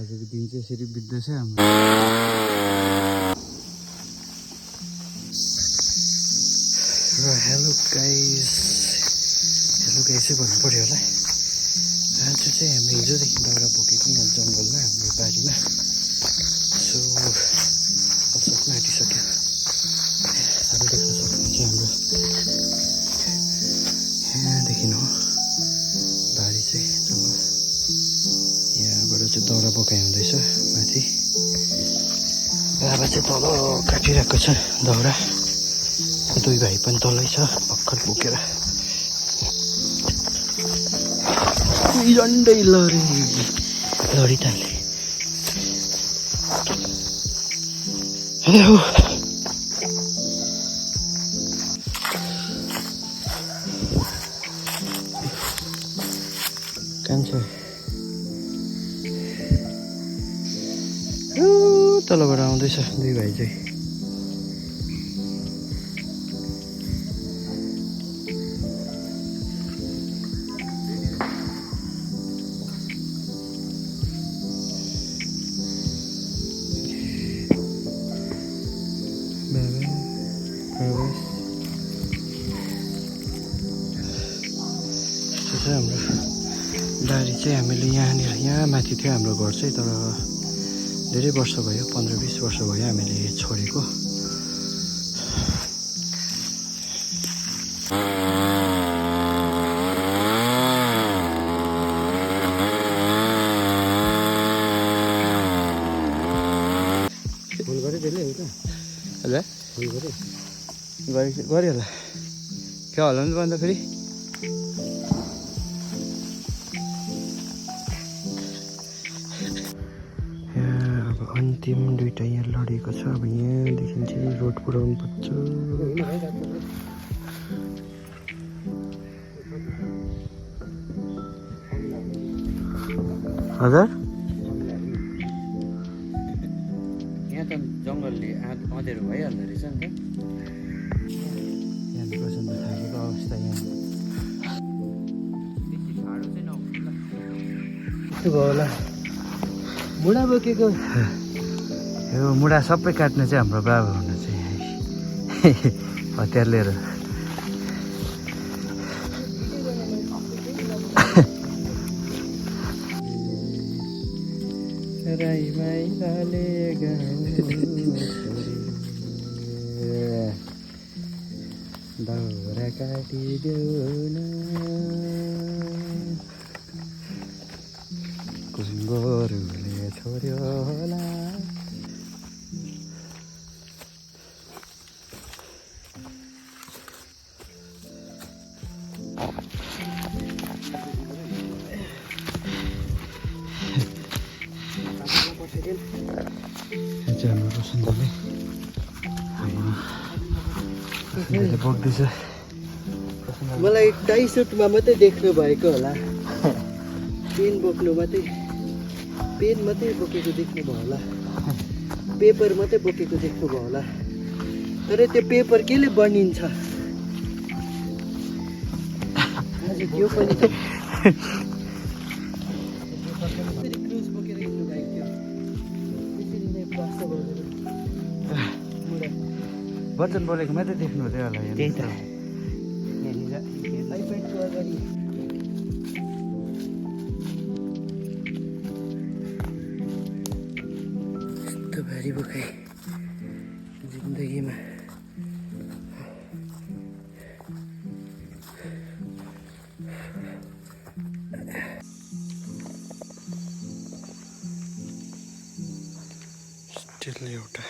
आजको दिन चाहिँ यसरी बित्दैछ हाम्रो। र हेलो गाइस चाहिँ भन्नु पऱ्यो होला। आज चाहिँ हामी हिजोदेखि दाउरा बोकेको यहाँ जङ्गलमा हाम्रो बारीमा। सो सक्न आँटिसक्यो। हामी देख्न सक्नुहुन्छ हाम्रो यहाँदेखि हो बारी चाहिँ जङ्गल। यहाँबाट चाहिँ दाउरा बोकाइ हुँदैछ माथि। बाबा चाहिँ तल काटिरहेको छ दाउरा। दुई भाइ पनि तलै छ भर्खर बोकेर। झन्डै लडिताले कान्छ तलबाट आउँदैछ दुई भाइ चाहिँ। हाम्रो बारी चाहिँ हामीले यहाँनिर यहाँ माथि थियो हाम्रो घर चाहिँ। तर धेरै वर्ष भयो 15-20 वर्ष भयो हामीले छोडेको। फोन गरेँ त्यसले हो त हजुर फोन गरेँ होला क्या होला नि भन्दा फेरि। अन्तिम दुईटा यहाँ लडेको छ। अब यहाँदेखि चाहिँ रोड पुऱ्याउनु पर्छ। हजुर यहाँ त जङ्गलले अँधेरो भइहाल्दो रहेछ नि त। यहाँ बसन्त थाकेको अवस्था यहाँ यस्तो भयो होला। मुढा बोकेको यो मुढा सबै काट्ने चाहिँ हाम्रो बाबा हुनु चाहिँ हतियार लिएर। दाउरा काटिदेऊ न गोरुले छोड्यो होला। हाम्रो बसन्तले हाम्रो बोक्दैछ। मलाई टाई सुटमा मात्रै देख्नु भएको होला। पेन बोक्नु मात्रै पेन मात्रै बोकेको देख्नुभयो होला। पेपर मात्रै बोकेको देख्नुभयो होला। तर त्यो पेपर केले बनिन्छ आज यो पनि छ। क्रुज बोकेर हिँड्नु भएको थियो। त्यसरी नै वास्तव वचन बोलेको मात्रै देख्नु हुँदै होला। त्यही त आइप्याडको अगाडि यस्तो भारी बोकाइ जिन्दगीमा। स्टिल एउटा